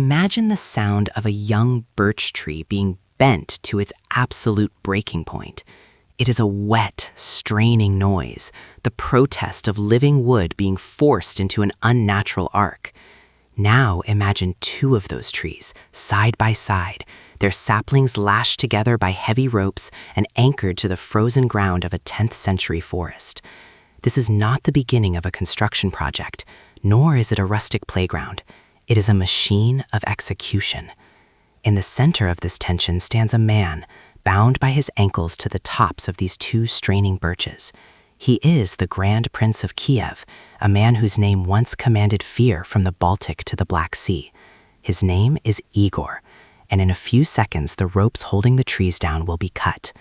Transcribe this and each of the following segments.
Imagine the sound of a young birch tree being bent to its absolute breaking point. It is a wet, straining noise, the protest of living wood being forced into an unnatural arc. Now imagine two of those trees, side by side, their saplings lashed together by heavy ropes and anchored to the frozen ground of a 10th century forest. This is not the beginning of a construction project, nor is it a rustic playground. It is a machine of execution. In the center of this tension stands a man, bound by his ankles to the tops of these two straining birches. He is the Grand Prince of Kiev, a man whose name once commanded fear from the Baltic to the Black Sea. His name is Igor, and in a few seconds the ropes holding the trees down will be cut.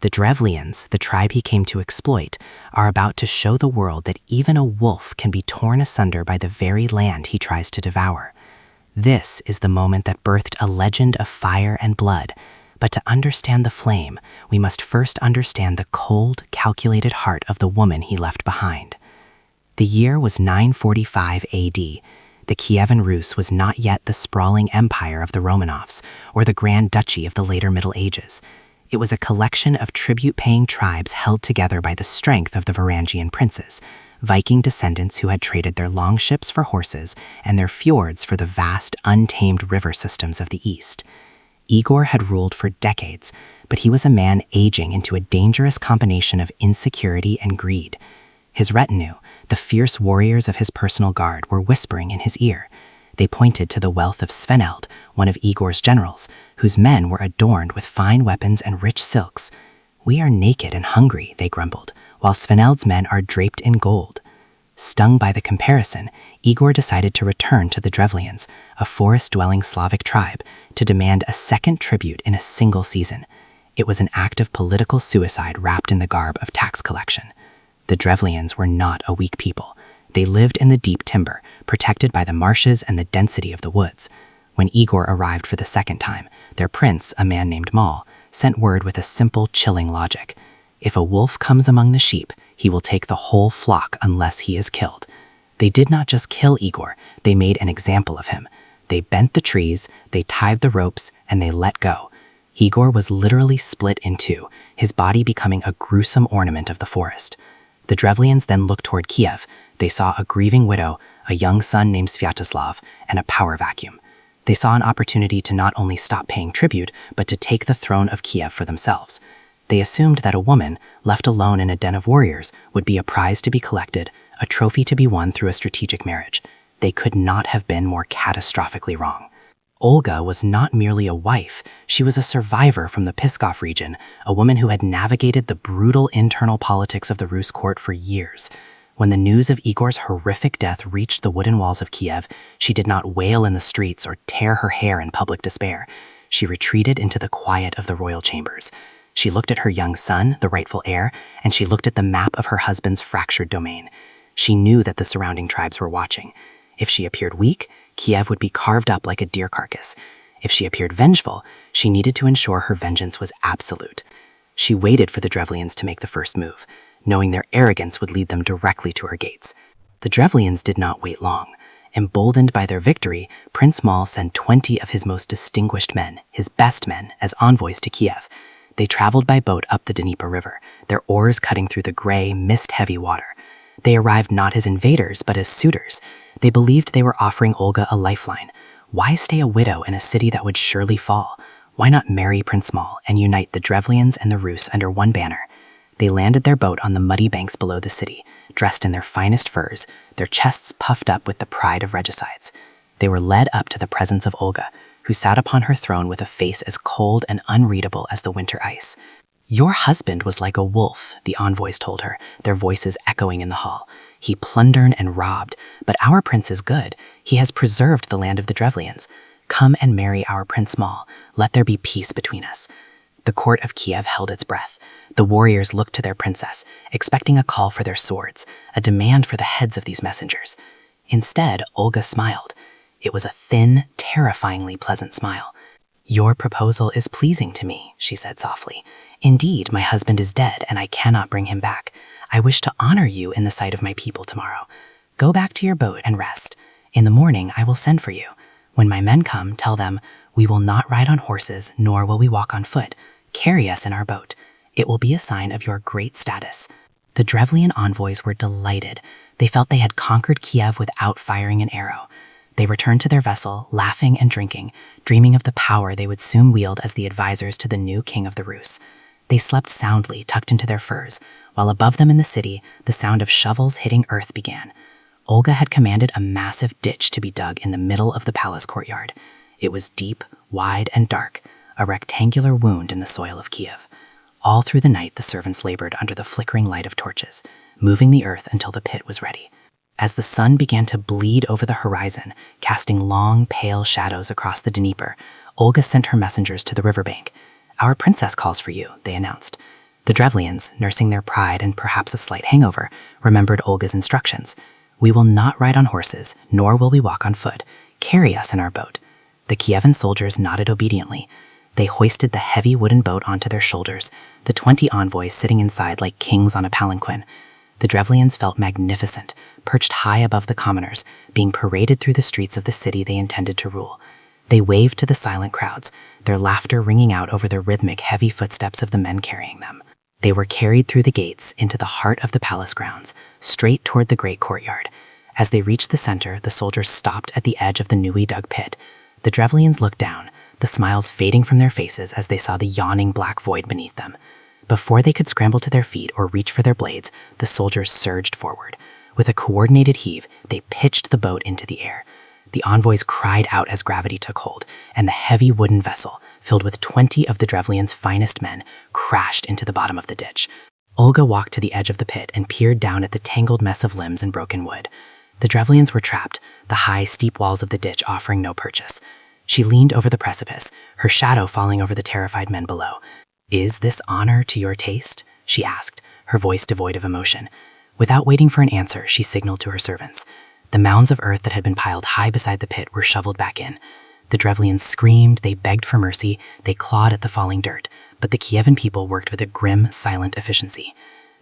The Drevlians, the tribe he came to exploit, are about to show the world that even a wolf can be torn asunder by the very land he tries to devour. This is the moment that birthed a legend of fire and blood, but to understand the flame, we must first understand the cold, calculated heart of the woman he left behind. The year was 945 AD. The Kievan Rus was not yet the sprawling empire of the Romanovs or the Grand Duchy of the later Middle Ages. It was a collection of tribute-paying tribes held together by the strength of the Varangian princes, Viking descendants who had traded their longships for horses and their fjords for the vast, untamed river systems of the east. Igor had ruled for decades, but he was a man aging into a dangerous combination of insecurity and greed. His retinue, the fierce warriors of his personal guard, were whispering in his ear. They pointed to the wealth of Sveneld, one of Igor's generals, whose men were adorned with fine weapons and rich silks. "We are naked and hungry," they grumbled, while Sveneld's men are draped in gold. Stung by the comparison, Igor decided to return to the Drevlians, a forest-dwelling Slavic tribe, to demand a second tribute in a single season. It was an act of political suicide wrapped in the garb of tax collection. The Drevlians were not a weak people. They lived in the deep timber, protected by the marshes and the density of the woods. When Igor arrived for the second time, their prince, a man named Mal, sent word with a simple, chilling logic. If a wolf comes among the sheep, he will take the whole flock unless he is killed. They did not just kill Igor, they made an example of him. They bent the trees, they tied the ropes, and they let go. Igor was literally split in two, his body becoming a gruesome ornament of the forest. The Drevlians then looked toward Kiev. They saw a grieving widow, a young son named Sviatoslav, and a power vacuum. They saw an opportunity to not only stop paying tribute, but to take the throne of Kiev for themselves. They assumed that a woman, left alone in a den of warriors, would be a prize to be collected, a trophy to be won through a strategic marriage. They could not have been more catastrophically wrong. Olga was not merely a wife, she was a survivor from the Pskov region, a woman who had navigated the brutal internal politics of the Rus court for years. When the news of Igor's horrific death reached the wooden walls of Kiev, she did not wail in the streets or tear her hair in public despair. She retreated into the quiet of the royal chambers. She looked at her young son, the rightful heir, and she looked at the map of her husband's fractured domain. She knew that the surrounding tribes were watching. If she appeared weak, Kiev would be carved up like a deer carcass. If she appeared vengeful, she needed to ensure her vengeance was absolute. She waited for the Drevlians to make the first move, knowing their arrogance would lead them directly to her gates. The Drevlians did not wait long. Emboldened by their victory, Prince Mal sent 20 of his most distinguished men, his best men, as envoys to Kiev. They traveled by boat up the Dnieper River, their oars cutting through the gray, mist-heavy water. They arrived not as invaders, but as suitors. They believed they were offering Olga a lifeline. Why stay a widow in a city that would surely fall? Why not marry Prince Mal and unite the Drevlians and the Rus under one banner? They landed their boat on the muddy banks below the city, dressed in their finest furs, their chests puffed up with the pride of regicides. They were led up to the presence of Olga, who sat upon her throne with a face as cold and unreadable as the winter ice. "Your husband was like a wolf," the envoys told her, their voices echoing in the hall. "He plundered and robbed, but our prince is good. He has preserved the land of the Drevlians. Come and marry our Prince Mal. Let there be peace between us." The court of Kiev held its breath. The warriors looked to their princess, expecting a call for their swords, a demand for the heads of these messengers. Instead, Olga smiled. It was a thin, terrifyingly pleasant smile. "Your proposal is pleasing to me," she said softly. "Indeed, my husband is dead, and I cannot bring him back. I wish to honor you in the sight of my people tomorrow. Go back to your boat and rest. In the morning, I will send for you. When my men come, tell them, we will not ride on horses, nor will we walk on foot. Carry us in our boat. It will be a sign of your great status." The Drevlian envoys were delighted. They felt they had conquered Kiev without firing an arrow. They returned to their vessel, laughing and drinking, dreaming of the power they would soon wield as the advisors to the new king of the Rus. They slept soundly, tucked into their furs, while above them in the city, the sound of shovels hitting earth began. Olga had commanded a massive ditch to be dug in the middle of the palace courtyard. It was deep, wide, and dark, a rectangular wound in the soil of Kiev. All through the night the servants labored under the flickering light of torches, moving the earth until the pit was ready. As the sun began to bleed over the horizon, casting long, pale shadows across the Dnieper, Olga sent her messengers to the riverbank. "Our princess calls for you," they announced. The Drevlians, nursing their pride and perhaps a slight hangover, remembered Olga's instructions. "We will not ride on horses, nor will we walk on foot. Carry us in our boat." The Kievan soldiers nodded obediently. They hoisted the heavy wooden boat onto their shoulders, the 20 envoys sitting inside like kings on a palanquin. The Drevlians felt magnificent, perched high above the commoners, being paraded through the streets of the city they intended to rule. They waved to the silent crowds, their laughter ringing out over the rhythmic, heavy footsteps of the men carrying them. They were carried through the gates into the heart of the palace grounds, straight toward the great courtyard. As they reached the center, the soldiers stopped at the edge of the newly dug pit. The Drevlians looked down, the smiles fading from their faces as they saw the yawning black void beneath them. Before they could scramble to their feet or reach for their blades, the soldiers surged forward. With a coordinated heave, they pitched the boat into the air. The envoys cried out as gravity took hold, and the heavy wooden vessel, filled with 20 of the Drevlians' finest men, crashed into the bottom of the ditch. Olga walked to the edge of the pit and peered down at the tangled mess of limbs and broken wood. The Drevlians were trapped, the high, steep walls of the ditch offering no purchase. She leaned over the precipice, her shadow falling over the terrified men below. "Is this honor to your taste?" she asked, her voice devoid of emotion. Without waiting for an answer, she signaled to her servants. The mounds of earth that had been piled high beside the pit were shoveled back in. The Drevlians screamed, they begged for mercy, they clawed at the falling dirt, but the Kievan people worked with a grim, silent efficiency.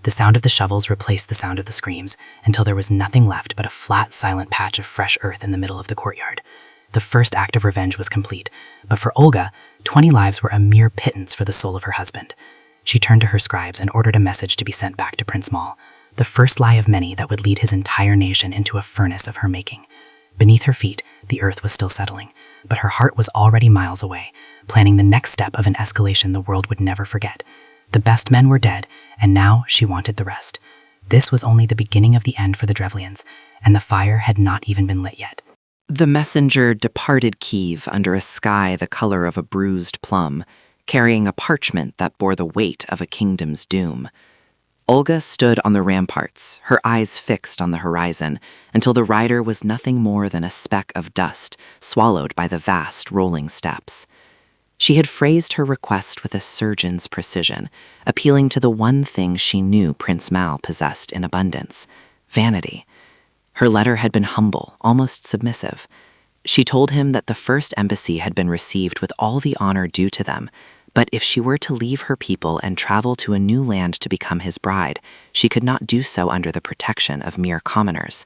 The sound of the shovels replaced the sound of the screams, until there was nothing left but a flat, silent patch of fresh earth in the middle of the courtyard. The first act of revenge was complete, but for Olga, 20 lives were a mere pittance for the soul of her husband. She turned to her scribes and ordered a message to be sent back to Prince Mal, the first lie of many that would lead his entire nation into a furnace of her making. Beneath her feet, the earth was still settling, but her heart was already miles away, planning the next step of an escalation the world would never forget. The best men were dead, and now she wanted the rest. This was only the beginning of the end for the Drevlians, and the fire had not even been lit yet. The messenger departed Kyiv under a sky the color of a bruised plum, carrying a parchment that bore the weight of a kingdom's doom. Olga stood on the ramparts, her eyes fixed on the horizon, until the rider was nothing more than a speck of dust swallowed by the vast rolling steppes. She had phrased her request with a surgeon's precision, appealing to the one thing she knew Prince Mal possessed in abundance: vanity. Her letter had been humble, almost submissive. She told him that the first embassy had been received with all the honor due to them, but if she were to leave her people and travel to a new land to become his bride, she could not do so under the protection of mere commoners.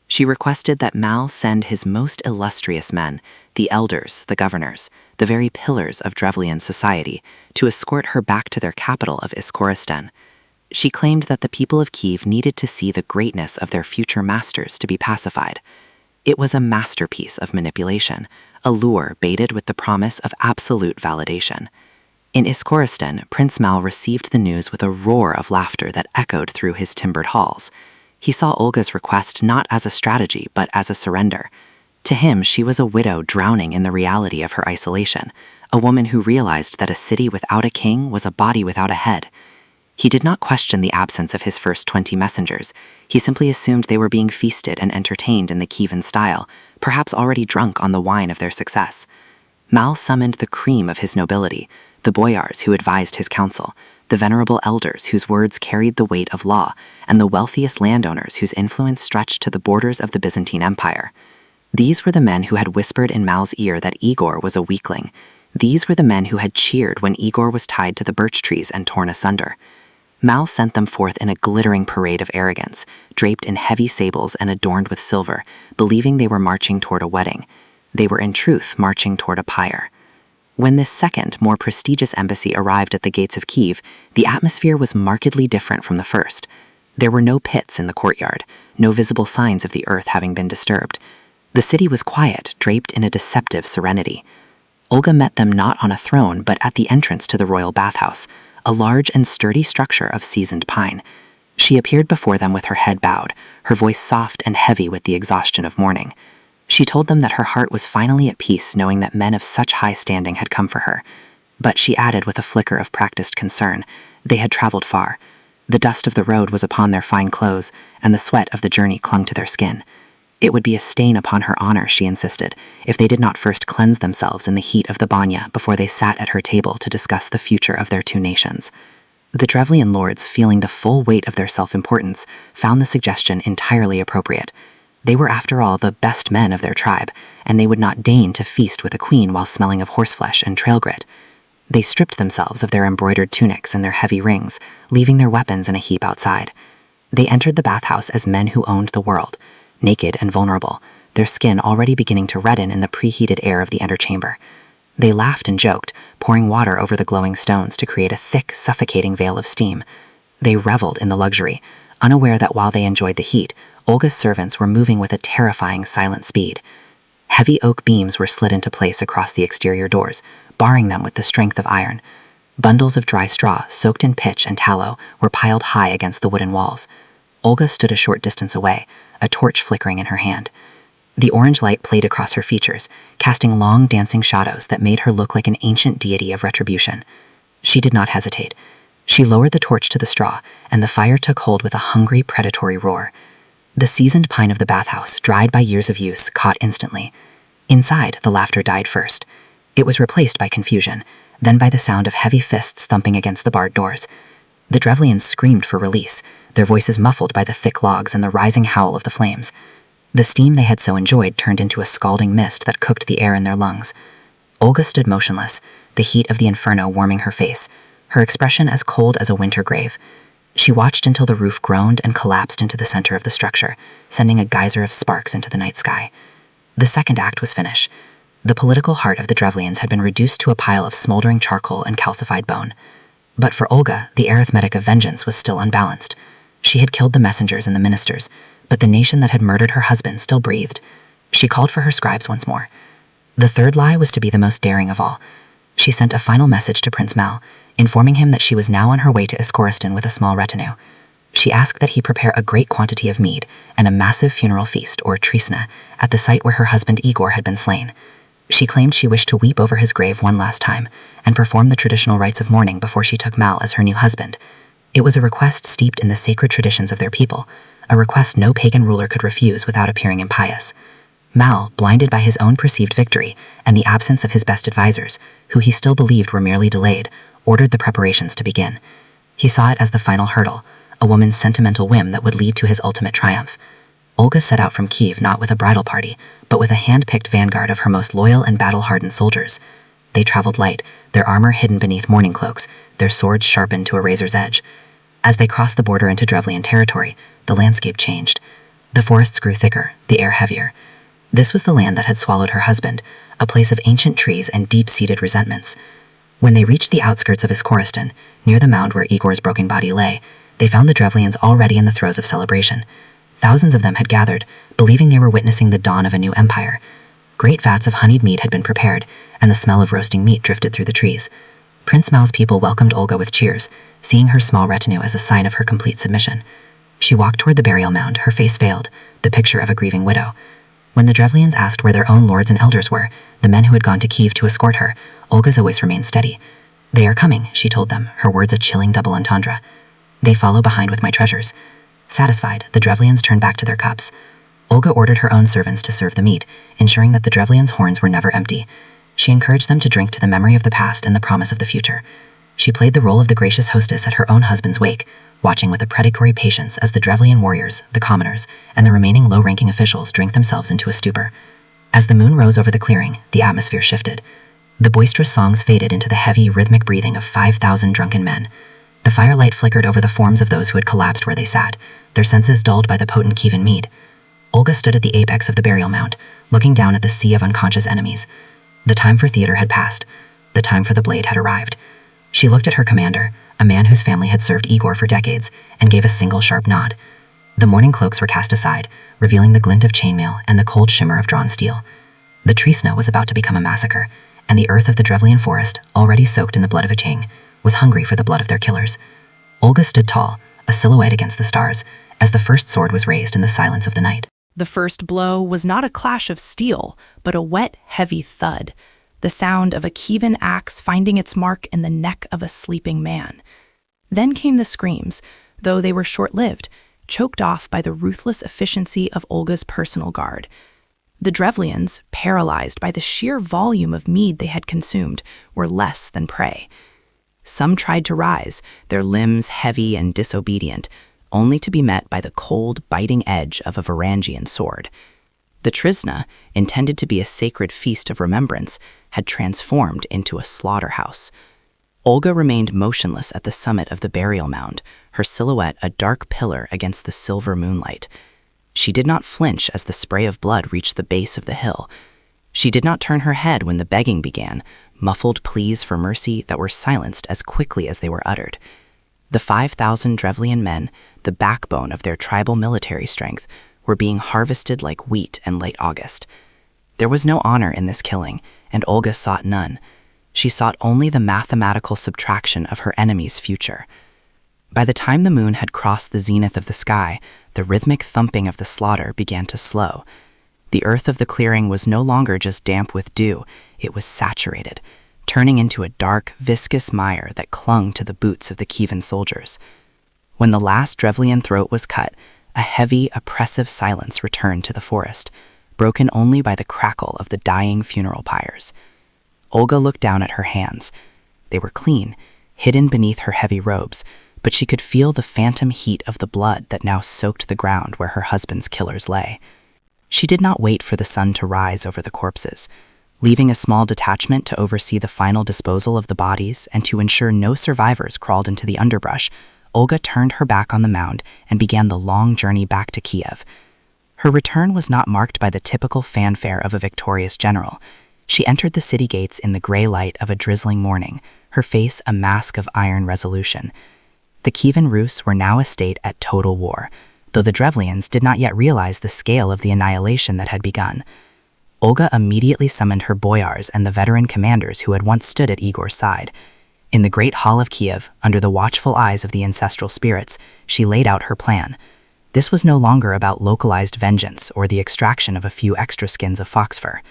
She requested that Mal send his most illustrious men, the elders, the governors, the very pillars of Drevlian society, to escort her back to their capital of Iskoristan. She claimed that the people of Kyiv needed to see the greatness of their future masters to be pacified. It was a masterpiece of manipulation, a lure baited with the promise of absolute validation. In Iskoristan, Prince Mal received the news with a roar of laughter that echoed through his timbered halls. He saw Olga's request not as a strategy, but as a surrender. To him, she was a widow drowning in the reality of her isolation, a woman who realized that a city without a king was a body without a head. He did not question the absence of his first 20 messengers. He simply assumed they were being feasted and entertained in the Kievan style, perhaps already drunk on the wine of their success. Mal summoned the cream of his nobility, the boyars who advised his counsel, the venerable elders whose words carried the weight of law, and the wealthiest landowners whose influence stretched to the borders of the Byzantine Empire. These were the men who had whispered in Mal's ear that Igor was a weakling. These were the men who had cheered when Igor was tied to the birch trees and torn asunder. Mal sent them forth in a glittering parade of arrogance, draped in heavy sables and adorned with silver, believing they were marching toward a wedding. They were in truth marching toward a pyre. When this second, more prestigious embassy arrived at the gates of Kyiv, the atmosphere was markedly different from the first. There were no pits in the courtyard, no visible signs of the earth having been disturbed. The city was quiet, draped in a deceptive serenity. Olga met them not on a throne, but at the entrance to the royal bathhouse, a large and sturdy structure of seasoned pine. She appeared before them with her head bowed, her voice soft and heavy with the exhaustion of mourning. She told them that her heart was finally at peace, knowing that men of such high standing had come for her. But she added with a flicker of practiced concern, they had traveled far. The dust of the road was upon their fine clothes, and the sweat of the journey clung to their skin. It would be a stain upon her honor, she insisted, if they did not first cleanse themselves in the heat of the banya before they sat at her table to discuss the future of their two nations. The Drevlian lords, feeling the full weight of their self-importance, found the suggestion entirely appropriate. They were, after all, the best men of their tribe, and they would not deign to feast with a queen while smelling of horseflesh and trail grit. They stripped themselves of their embroidered tunics and their heavy rings, leaving their weapons in a heap outside. They entered the bathhouse as men who owned the world, naked and vulnerable, their skin already beginning to redden in the preheated air of the antechamber. They laughed and joked, pouring water over the glowing stones to create a thick, suffocating veil of steam. They reveled in the luxury, unaware that while they enjoyed the heat, Olga's servants were moving with a terrifying silent speed. Heavy oak beams were slid into place across the exterior doors, barring them with the strength of iron. Bundles of dry straw, soaked in pitch and tallow, were piled high against the wooden walls. Olga stood a short distance away, a torch flickering in her hand. The orange light played across her features, casting long dancing shadows that made her look like an ancient deity of retribution. She did not hesitate. She lowered the torch to the straw, and the fire took hold with a hungry, predatory roar. The seasoned pine of the bathhouse, dried by years of use, caught instantly. Inside, the laughter died first. It was replaced by confusion, then by the sound of heavy fists thumping against the barred doors. The Drevlians screamed for release, their voices muffled by the thick logs and the rising howl of the flames. The steam they had so enjoyed turned into a scalding mist that cooked the air in their lungs. Olga stood motionless, the heat of the inferno warming her face, her expression as cold as a winter grave. She watched until the roof groaned and collapsed into the center of the structure, sending a geyser of sparks into the night sky. The second act was finished. The political heart of the Drevlians had been reduced to a pile of smoldering charcoal and calcified bone. But for Olga, the arithmetic of vengeance was still unbalanced. She had killed the messengers and the ministers, but the nation that had murdered her husband still breathed. She called for her scribes once more. The third lie was to be the most daring of all. She sent a final message to Prince Mal, informing him that she was now on her way to Iskoristan with a small retinue. She asked that he prepare a great quantity of mead and a massive funeral feast, or trisna, at the site where her husband Igor had been slain. She claimed she wished to weep over his grave one last time and perform the traditional rites of mourning before she took Mal as her new husband. It was a request steeped in the sacred traditions of their people, a request no pagan ruler could refuse without appearing impious. Mal, blinded by his own perceived victory and the absence of his best advisors, who he still believed were merely delayed, ordered the preparations to begin. He saw it as the final hurdle, a woman's sentimental whim that would lead to his ultimate triumph. Olga set out from Kyiv not with a bridal party, but with a hand-picked vanguard of her most loyal and battle-hardened soldiers. They traveled light, their armor hidden beneath mourning cloaks, their swords sharpened to a razor's edge. As they crossed the border into Drevlian territory, the landscape changed. The forests grew thicker, the air heavier. This was the land that had swallowed her husband, a place of ancient trees and deep-seated resentments. When they reached the outskirts of Iskoristan, near the mound where Igor's broken body lay, they found the Drevlians already in the throes of celebration. Thousands of them had gathered, believing they were witnessing the dawn of a new empire. Great vats of honeyed mead had been prepared, and the smell of roasting meat drifted through the trees. Prince Mal's people welcomed Olga with cheers, seeing her small retinue as a sign of her complete submission. She walked toward the burial mound, her face veiled, the picture of a grieving widow. When the Drevlians asked where their own lords and elders were, the men who had gone to Kyiv to escort her, Olga's voice remained steady. "They are coming," she told them, her words a chilling double entendre. "They follow behind with my treasures." Satisfied, the Drevlians turned back to their cups. Olga ordered her own servants to serve the meat, ensuring that the Drevlians' horns were never empty. She encouraged them to drink to the memory of the past and the promise of the future. She played the role of the gracious hostess at her own husband's wake, watching with a predatory patience as the Drevlian warriors, the commoners, and the remaining low-ranking officials drank themselves into a stupor. As the moon rose over the clearing, the atmosphere shifted. The boisterous songs faded into the heavy, rhythmic breathing of 5,000 drunken men. The firelight flickered over the forms of those who had collapsed where they sat, their senses dulled by the potent Kievan mead. Olga stood at the apex of the burial mound, looking down at the sea of unconscious enemies. The time for theater had passed. The time for the blade had arrived. She looked at her commander, a man whose family had served Igor for decades, and gave a single sharp nod. The mourning cloaks were cast aside, revealing the glint of chainmail and the cold shimmer of drawn steel. The Trisna was about to become a massacre, and the earth of the Drevlian forest, already soaked in the blood of a king, was hungry for the blood of their killers. Olga stood tall, a silhouette against the stars, as the first sword was raised in the silence of the night. The first blow was not a clash of steel, but a wet, heavy thud, the sound of a Kievan axe finding its mark in the neck of a sleeping man. Then came the screams, though they were short-lived, choked off by the ruthless efficiency of Olga's personal guard. The Drevlians, paralyzed by the sheer volume of mead they had consumed, were less than prey. Some tried to rise, their limbs heavy and disobedient, only to be met by the cold, biting edge of a Varangian sword. The Trisna, intended to be a sacred feast of remembrance, had transformed into a slaughterhouse. Olga remained motionless at the summit of the burial mound, her silhouette a dark pillar against the silver moonlight. She did not flinch as the spray of blood reached the base of the hill. She did not turn her head when the begging began, muffled pleas for mercy that were silenced as quickly as they were uttered. The 5,000 Drevlian men, the backbone of their tribal military strength, were being harvested like wheat in late August. There was no honor in this killing, and Olga sought none. She sought only the mathematical subtraction of her enemy's future. By the time the moon had crossed the zenith of the sky, the rhythmic thumping of the slaughter began to slow. The earth of the clearing was no longer just damp with dew, it was saturated, turning into a dark, viscous mire that clung to the boots of the Kievan soldiers. When the last Drevlian throat was cut, a heavy, oppressive silence returned to the forest, broken only by the crackle of the dying funeral pyres. Olga looked down at her hands. They were clean, hidden beneath her heavy robes, but she could feel the phantom heat of the blood that now soaked the ground where her husband's killers lay. She did not wait for the sun to rise over the corpses. Leaving a small detachment to oversee the final disposal of the bodies and to ensure no survivors crawled into the underbrush, Olga turned her back on the mound and began the long journey back to Kiev. Her return was not marked by the typical fanfare of a victorious general. She entered the city gates in the gray light of a drizzling morning, her face a mask of iron resolution. The Kievan Rus were now a state at total war, though the Drevlians did not yet realize the scale of the annihilation that had begun. Olga immediately summoned her boyars and the veteran commanders who had once stood at Igor's side. In the great hall of Kiev, under the watchful eyes of the ancestral spirits, she laid out her plan. This was no longer about localized vengeance or the extraction of a few extra skins of fox fur.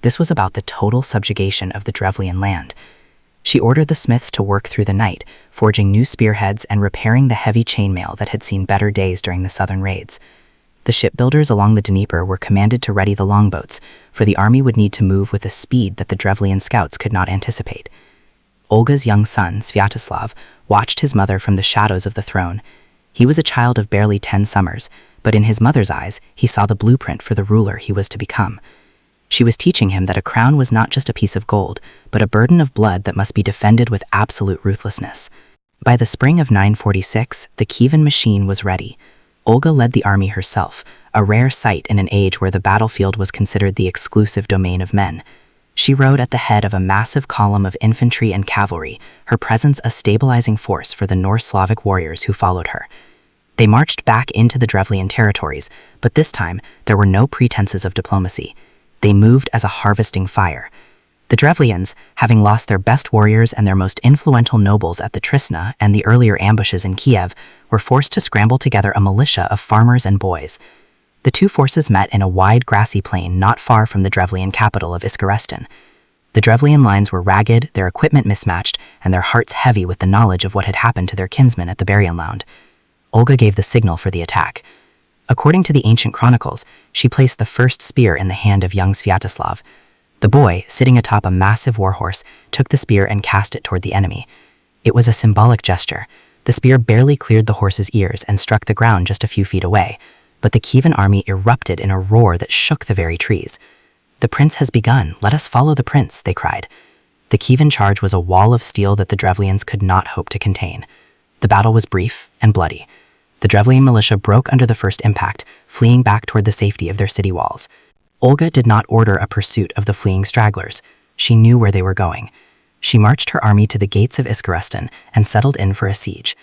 This was about the total subjugation of the Drevlian land. She ordered the smiths to work through the night, forging new spearheads and repairing the heavy chainmail that had seen better days during the southern raids. The shipbuilders along the Dnieper were commanded to ready the longboats, for the army would need to move with a speed that the Drevlian scouts could not anticipate. Olga's young son, Sviatoslav, watched his mother from the shadows of the throne. He was a child of barely 10 summers, but in his mother's eyes, he saw the blueprint for the ruler he was to become. She was teaching him that a crown was not just a piece of gold, but a burden of blood that must be defended with absolute ruthlessness. By the spring of 946, the Kievan machine was ready. Olga led the army herself, a rare sight in an age where the battlefield was considered the exclusive domain of men. She rode at the head of a massive column of infantry and cavalry, her presence a stabilizing force for the Norse Slavic warriors who followed her. They marched back into the Drevlian territories, but this time there were no pretenses of diplomacy. They moved as a harvesting fire. The Drevlians, having lost their best warriors and their most influential nobles at the Trisna and the earlier ambushes in Kiev, were forced to scramble together a militia of farmers and boys. The two forces met in a wide grassy plain not far from the Drevlian capital of Iskarestan. The Drevlian lines were ragged, their equipment mismatched, and their hearts heavy with the knowledge of what had happened to their kinsmen at the burial mound. Olga gave the signal for the attack. According to the ancient chronicles, she placed the first spear in the hand of young Sviatoslav. The boy, sitting atop a massive warhorse, took the spear and cast it toward the enemy. It was a symbolic gesture. The spear barely cleared the horse's ears and struck the ground just a few feet away, but the Kievan army erupted in a roar that shook the very trees. "The prince has begun, let us follow the prince," they cried. The Kievan charge was a wall of steel that the Drevlians could not hope to contain. The battle was brief and bloody. The Drevlian militia broke under the first impact, fleeing back toward the safety of their city walls. Olga did not order a pursuit of the fleeing stragglers. She knew where they were going. She marched her army to the gates of Iskarestan and settled in for a siege.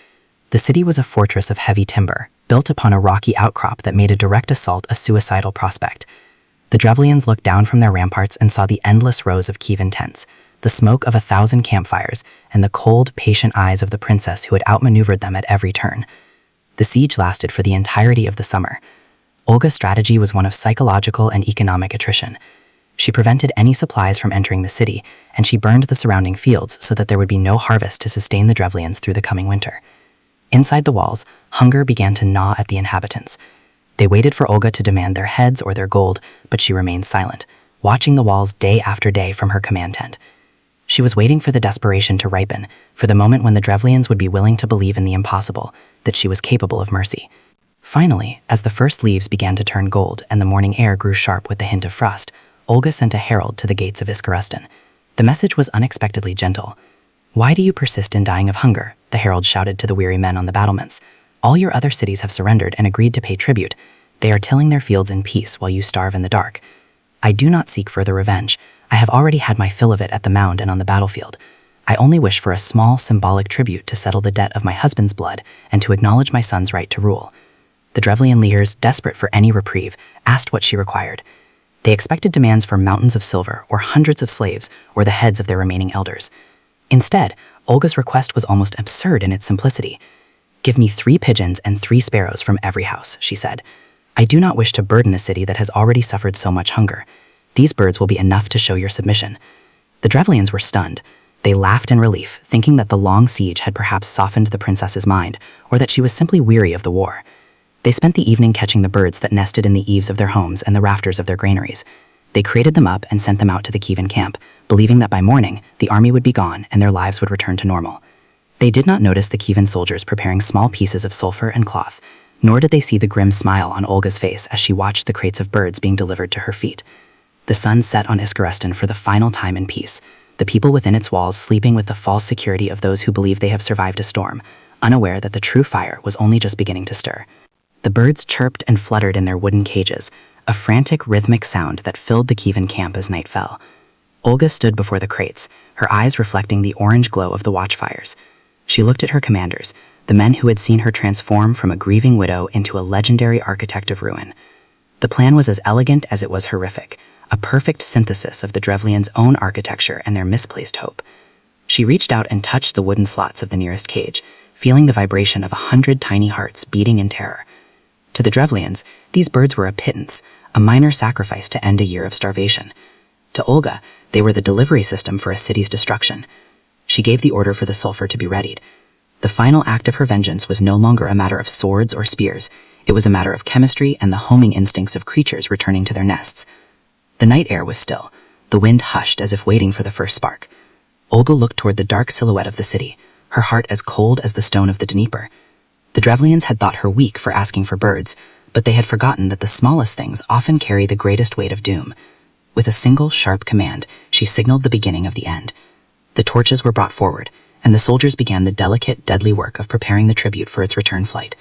The city was a fortress of heavy timber, built upon a rocky outcrop that made a direct assault a suicidal prospect. The Drevlians looked down from their ramparts and saw the endless rows of Kievan tents, the smoke of 1,000 campfires, and the cold, patient eyes of the princess who had outmaneuvered them at every turn. The siege lasted for the entirety of the summer. Olga's strategy was one of psychological and economic attrition. She prevented any supplies from entering the city, and she burned the surrounding fields so that there would be no harvest to sustain the Drevlians through the coming winter. Inside the walls, hunger began to gnaw at the inhabitants. They waited for Olga to demand their heads or their gold, but she remained silent, watching the walls day after day from her command tent. She was waiting for the desperation to ripen, for the moment when the Drevlians would be willing to believe in the impossible, that she was capable of mercy. Finally, as the first leaves began to turn gold and the morning air grew sharp with the hint of frost, Olga sent a herald to the gates of Iskarestan. The message was unexpectedly gentle. "Why do you persist in dying of hunger?" the herald shouted to the weary men on the battlements. "All your other cities have surrendered and agreed to pay tribute. They are tilling their fields in peace while you starve in the dark. I do not seek further revenge. I have already had my fill of it at the mound and on the battlefield. I only wish for a small symbolic tribute to settle the debt of my husband's blood and to acknowledge my son's right to rule." The Drevlian leaders, desperate for any reprieve, asked what she required. They expected demands for mountains of silver or hundreds of slaves or the heads of their remaining elders. Instead, Olga's request was almost absurd in its simplicity. "Give me 3 pigeons and 3 sparrows from every house," she said. "I do not wish to burden a city that has already suffered so much hunger. These birds will be enough to show your submission." The Drevlians were stunned. They laughed in relief, thinking that the long siege had perhaps softened the princess's mind, or that she was simply weary of the war. They spent the evening catching the birds that nested in the eaves of their homes and the rafters of their granaries. They crated them up and sent them out to the Kievan camp, believing that by morning, the army would be gone and their lives would return to normal. They did not notice the Kievan soldiers preparing small pieces of sulfur and cloth, nor did they see the grim smile on Olga's face as she watched the crates of birds being delivered to her feet. The sun set on Iskarestan for the final time in peace, the people within its walls sleeping with the false security of those who believe they have survived a storm, unaware that the true fire was only just beginning to stir. The birds chirped and fluttered in their wooden cages, a frantic, rhythmic sound that filled the Kievan camp as night fell. Olga stood before the crates, her eyes reflecting the orange glow of the watchfires. She looked at her commanders, the men who had seen her transform from a grieving widow into a legendary architect of ruin. The plan was as elegant as it was horrific, a perfect synthesis of the Drevlians' own architecture and their misplaced hope. She reached out and touched the wooden slots of the nearest cage, feeling the vibration of 100 tiny hearts beating in terror. To the Drevlians, these birds were a pittance, a minor sacrifice to end a year of starvation. To Olga, they were the delivery system for a city's destruction. She gave the order for the sulfur to be readied. The final act of her vengeance was no longer a matter of swords or spears. It was a matter of chemistry and the homing instincts of creatures returning to their nests. The night air was still. The wind hushed as if waiting for the first spark. Olga looked toward the dark silhouette of the city, her heart as cold as the stone of the Dnieper. The Drevlians had thought her weak for asking for birds, but they had forgotten that the smallest things often carry the greatest weight of doom. With a single, sharp command, she signaled the beginning of the end. The torches were brought forward, and the soldiers began the delicate, deadly work of preparing the tribute for its return flight.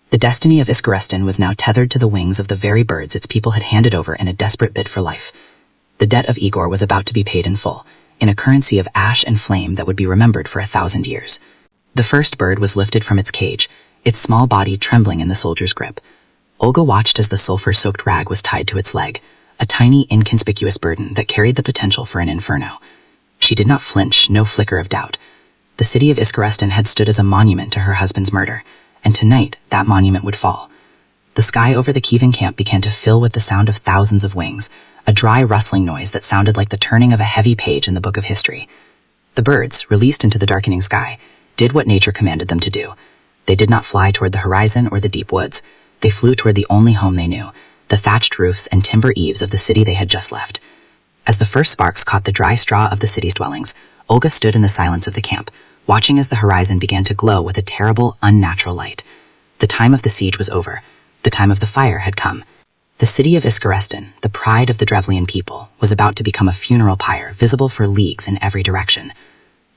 The destiny of Iskarestan was now tethered to the wings of the very birds its people had handed over in a desperate bid for life. The debt of Igor was about to be paid in full, in a currency of ash and flame that would be remembered for 1,000 years. The first bird was lifted from its cage, its small body trembling in the soldier's grip. Olga watched as the sulfur-soaked rag was tied to its leg, a tiny, inconspicuous burden that carried the potential for an inferno. She did not flinch, no flicker of doubt. The city of Iskarestan had stood as a monument to her husband's murder, and tonight that monument would fall. The sky over the Kievan camp began to fill with the sound of thousands of wings, a dry rustling noise that sounded like the turning of a heavy page in the book of history. The birds, released into the darkening sky, did what nature commanded them to do. They did not fly toward the horizon or the deep woods. They flew toward the only home they knew, the thatched roofs and timber eaves of the city they had just left. As the first sparks caught the dry straw of the city's dwellings, Olga stood in the silence of the camp, watching as the horizon began to glow with a terrible, unnatural light. The time of the siege was over. The time of the fire had come. The city of Iskarestan, the pride of the Drevlian people, was about to become a funeral pyre visible for leagues in every direction.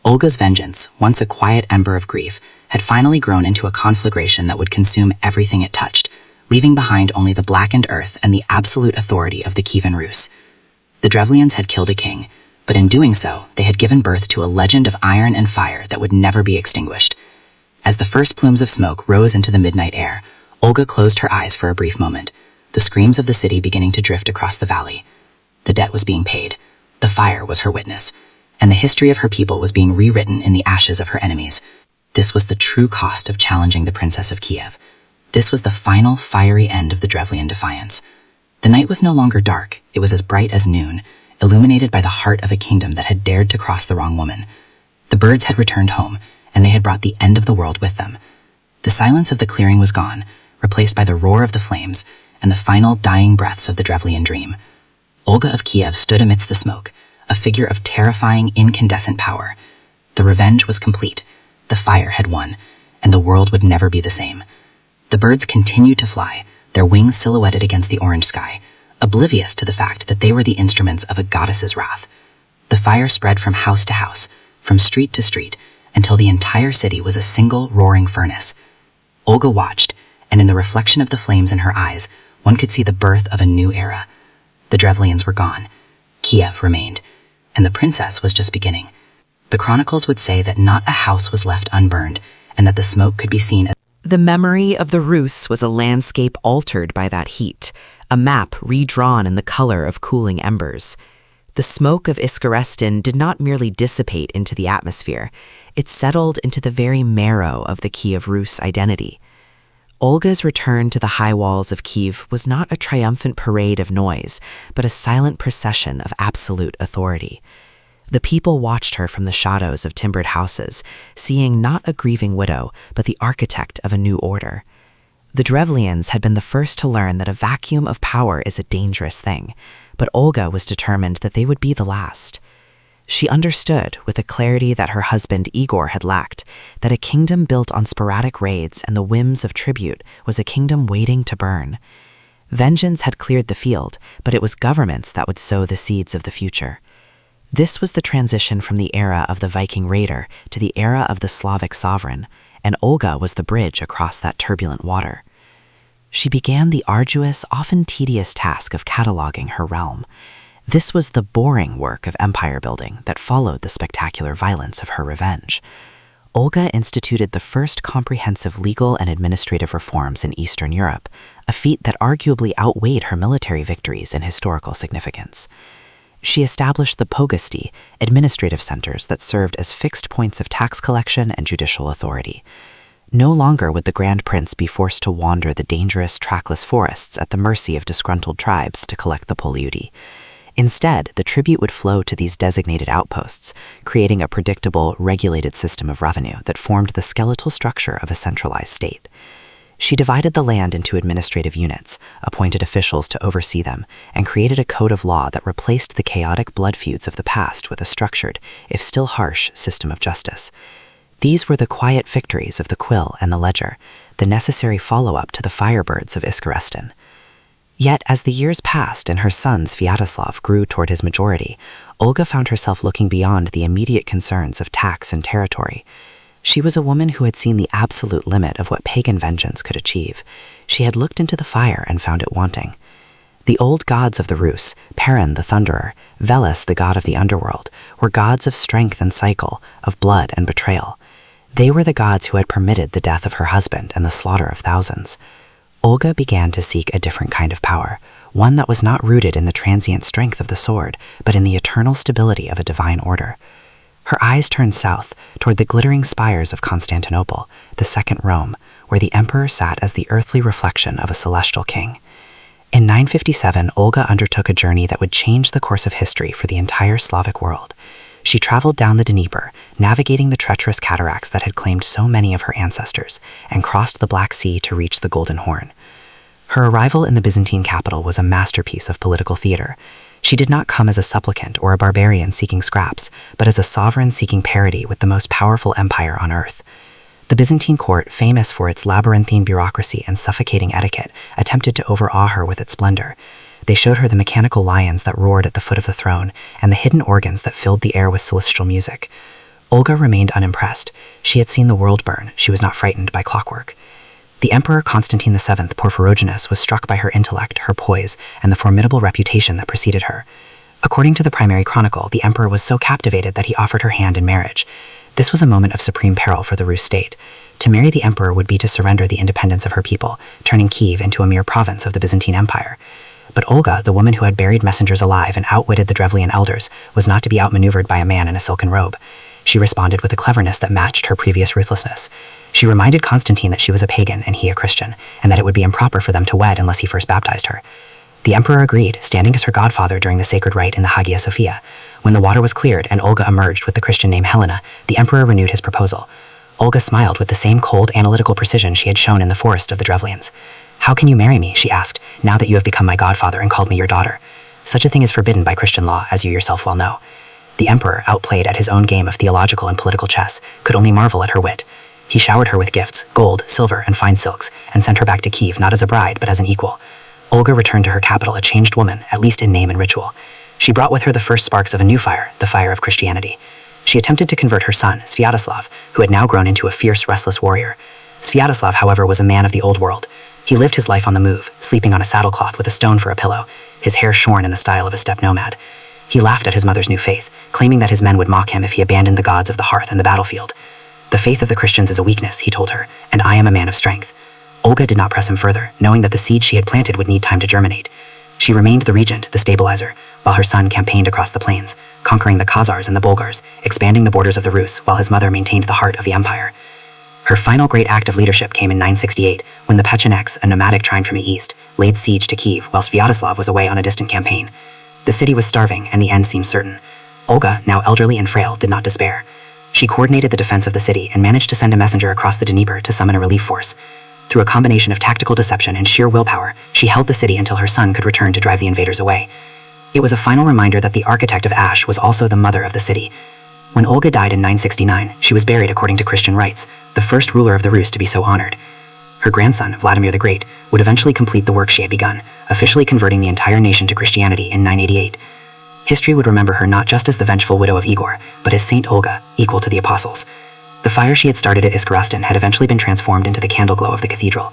Olga's vengeance, once a quiet ember of grief, had finally grown into a conflagration that would consume everything it touched, leaving behind only the blackened earth and the absolute authority of the Kievan Rus. The Drevlians had killed a king, but in doing so, they had given birth to a legend of iron and fire that would never be extinguished. As the first plumes of smoke rose into the midnight air, Olga closed her eyes for a brief moment, the screams of the city beginning to drift across the valley. The debt was being paid, the fire was her witness, and the history of her people was being rewritten in the ashes of her enemies. This was the true cost of challenging the Princess of Kiev. This was the final, fiery end of the Drevlian defiance. The night was no longer dark, it was as bright as noon, illuminated by the heart of a kingdom that had dared to cross the wrong woman. The birds had returned home, and they had brought the end of the world with them. The silence of the clearing was gone, replaced by the roar of the flames and the final dying breaths of the Drevlian dream. Olga of Kiev stood amidst the smoke, a figure of terrifying, incandescent power. The revenge was complete, the fire had won, and the world would never be the same. The birds continued to fly, their wings silhouetted against the orange sky, oblivious to the fact that they were the instruments of a goddess's wrath. The fire spread from house to house, from street to street, until the entire city was a single roaring furnace. Olga watched, and in the reflection of the flames in her eyes, one could see the birth of a new era. The Drevlians were gone. Kiev remained, and the princess was just beginning. The chronicles would say that not a house was left unburned, and that the smoke could be seen as The memory of the Rus was a landscape altered by that heat, a map redrawn in the color of cooling embers. The smoke of Iskarestin did not merely dissipate into the atmosphere, it settled into the very marrow of the Kiev Rus identity. Olga's return to the high walls of Kyiv was not a triumphant parade of noise, but a silent procession of absolute authority. The people watched her from the shadows of timbered houses, seeing not a grieving widow, but the architect of a new order. The Drevlians had been the first to learn that a vacuum of power is a dangerous thing, but Olga was determined that they would be the last. She understood, with a clarity that her husband Igor had lacked, that a kingdom built on sporadic raids and the whims of tribute was a kingdom waiting to burn. Vengeance had cleared the field, but it was governments that would sow the seeds of the future. This was the transition from the era of the Viking raider to the era of the Slavic sovereign, and Olga was the bridge across that turbulent water. She began the arduous, often tedious task of cataloging her realm. This was the boring work of empire building that followed the spectacular violence of her revenge. Olga instituted the first comprehensive legal and administrative reforms in Eastern Europe, a feat that arguably outweighed her military victories in historical significance. She established the pogosti, administrative centers that served as fixed points of tax collection and judicial authority. No longer would the Grand Prince be forced to wander the dangerous, trackless forests at the mercy of disgruntled tribes to collect the poliudi. Instead, the tribute would flow to these designated outposts, creating a predictable, regulated system of revenue that formed the skeletal structure of a centralized state. She divided the land into administrative units, appointed officials to oversee them, and created a code of law that replaced the chaotic blood feuds of the past with a structured, if still harsh, system of justice. These were the quiet victories of the quill and the ledger, the necessary follow-up to the firebirds of Iskarestin. Yet, as the years passed and her son Sviatoslav grew toward his majority, Olga found herself looking beyond the immediate concerns of tax and territory. She was a woman who had seen the absolute limit of what pagan vengeance could achieve. She had looked into the fire and found it wanting. The old gods of the Rus, Perun the Thunderer, Veles the god of the underworld, were gods of strength and cycle, of blood and betrayal. They were the gods who had permitted the death of her husband and the slaughter of thousands. Olga began to seek a different kind of power, one that was not rooted in the transient strength of the sword, but in the eternal stability of a divine order. Her eyes turned south, toward the glittering spires of Constantinople, the second Rome, where the emperor sat as the earthly reflection of a celestial king. In 957, Olga undertook a journey that would change the course of history for the entire Slavic world. She traveled down the Dnieper, navigating the treacherous cataracts that had claimed so many of her ancestors, and crossed the Black Sea to reach the Golden Horn. Her arrival in the Byzantine capital was a masterpiece of political theater. She did not come as a supplicant or a barbarian seeking scraps, but as a sovereign seeking parity with the most powerful empire on earth. The Byzantine court, famous for its labyrinthine bureaucracy and suffocating etiquette, attempted to overawe her with its splendor. They showed her the mechanical lions that roared at the foot of the throne and the hidden organs that filled the air with celestial music. Olga remained unimpressed. She had seen the world burn. She was not frightened by clockwork. The Emperor Constantine VII Porphyrogenus was struck by her intellect, her poise, and the formidable reputation that preceded her. According to the primary chronicle, the emperor was so captivated that he offered her hand in marriage. This was a moment of supreme peril for the Rus state. To marry the emperor would be to surrender the independence of her people, turning Kyiv into a mere province of the Byzantine Empire. But Olga, the woman who had buried messengers alive and outwitted the Drevlian elders, was not to be outmaneuvered by a man in a silken robe. She responded with a cleverness that matched her previous ruthlessness. She reminded Constantine that she was a pagan and he a Christian, and that it would be improper for them to wed unless he first baptized her. The emperor agreed, standing as her godfather during the sacred rite in the Hagia Sophia. When the water was cleared and Olga emerged with the Christian name Helena, the emperor renewed his proposal. Olga smiled with the same cold, analytical precision she had shown in the forest of the Drevlians. "How can you marry me?" she asked, "now that you have become my godfather and called me your daughter? Such a thing is forbidden by Christian law, as you yourself well know." The emperor, outplayed at his own game of theological and political chess, could only marvel at her wit. He showered her with gifts, gold, silver, and fine silks, and sent her back to Kyiv not as a bride, but as an equal. Olga returned to her capital a changed woman, at least in name and ritual. She brought with her the first sparks of a new fire, the fire of Christianity. She attempted to convert her son, Sviatoslav, who had now grown into a fierce, restless warrior. Sviatoslav, however, was a man of the old world. He lived his life on the move, sleeping on a saddlecloth with a stone for a pillow, his hair shorn in the style of a steppe nomad. He laughed at his mother's new faith, claiming that his men would mock him if he abandoned the gods of the hearth and the battlefield. "The faith of the Christians is a weakness," he told her, "and I am a man of strength." Olga did not press him further, knowing that the seed she had planted would need time to germinate. She remained the regent, the stabilizer, while her son campaigned across the plains, conquering the Khazars and the Bulgars, expanding the borders of the Rus, while his mother maintained the heart of the empire. Her final great act of leadership came in 968, when the Pechenegs, a nomadic tribe from the east, laid siege to Kyiv while Sviatoslav was away on a distant campaign. The city was starving, and the end seemed certain. Olga, now elderly and frail, did not despair. She coordinated the defense of the city and managed to send a messenger across the Dnieper to summon a relief force. Through a combination of tactical deception and sheer willpower, she held the city until her son could return to drive the invaders away. It was a final reminder that the architect of Ash was also the mother of the city. When Olga died in 969, she was buried according to Christian rites, the first ruler of the Rus to be so honored. Her grandson, Vladimir the Great, would eventually complete the work she had begun, officially converting the entire nation to Christianity in 988. History would remember her not just as the vengeful widow of Igor, but as Saint Olga, equal to the apostles. The fire she had started at Iskorostan had eventually been transformed into the candle glow of the cathedral.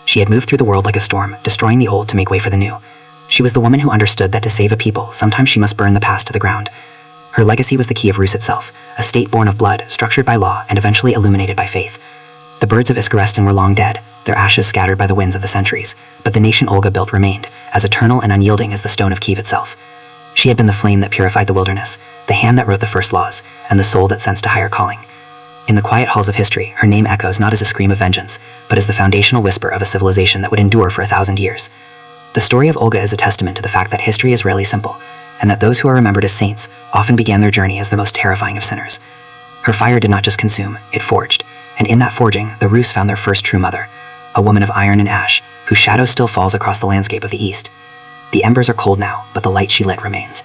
She had moved through the world like a storm, destroying the old to make way for the new. She was the woman who understood that to save a people, sometimes she must burn the past to the ground. Her legacy was the Kievan Rus itself, a state born of blood, structured by law, and eventually illuminated by faith. The birds of Iskorostan were long dead, their ashes scattered by the winds of the centuries, but the nation Olga built remained, as eternal and unyielding as the stone of Kyiv itself. She had been the flame that purified the wilderness, the hand that wrote the first laws, and the soul that sensed a higher calling. In the quiet halls of history, her name echoes not as a scream of vengeance, but as the foundational whisper of a civilization that would endure for 1,000 years. The story of Olga is a testament to the fact that history is rarely simple, and that those who are remembered as saints often began their journey as the most terrifying of sinners. Her fire did not just consume, it forged, and in that forging, the Rus found their first true mother, a woman of iron and ash, whose shadow still falls across the landscape of the East. The embers are cold now, but the light she lit remains.